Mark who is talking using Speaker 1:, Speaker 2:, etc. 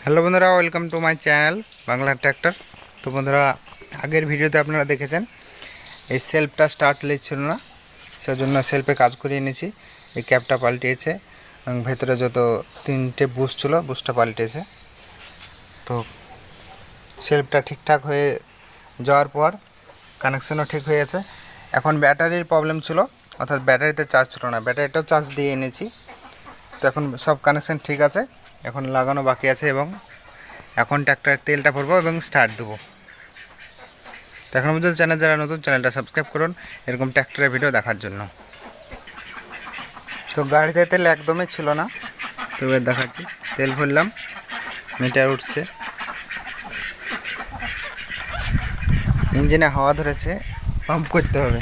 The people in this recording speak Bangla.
Speaker 1: হ্যালো বন্ধুরা, welcome to my channel Bangla tractor. তো বন্ধুরা, আগের ভিডিওতে আপনারা দেখেছেন এই সেলফটা স্টার্ট নিচ্ছিল না, সেজন্য সেলফে কাজ করিয়ে নিয়েছি। এই ক্যাপটা পাল্টিয়েছে এবং ভেতরে যত তিনটে বুশ ছিল বুশটা পাল্টিয়েছে। তো সেলফটা ঠিকঠাক হয়ে যাওয়ার পর কানেকশনও ঠিক হয়ে গেছে। এখন ব্যাটারির প্রবলেম ছিল, অর্থাৎ ব্যাটারিতে চার্জ ছিল না, ব্যাটারিটাও চার্জ দিয়ে এনেছি। তো এখন সব কানেকশন ঠিক আছে, এখন লাগানো বাকি আছে এবং এখন ট্র্যাক্টরের তেলটা ভরবো এবং স্টার্ট দেবো। তো এখন পর্যন্ত চ্যানেল যারা নতুন, চ্যানেলটা সাবস্ক্রাইব করুন এরকম ট্র্যাক্টরের ভিডিও দেখার জন্য। তো গাড়িতে তেল একদমই ছিল না, তো এবার দেখাচ্ছি। তেল ভরলাম, মিটার উঠছে, ইঞ্জিনে হাওয়া ধরেছে, পাম্প করতে হবে।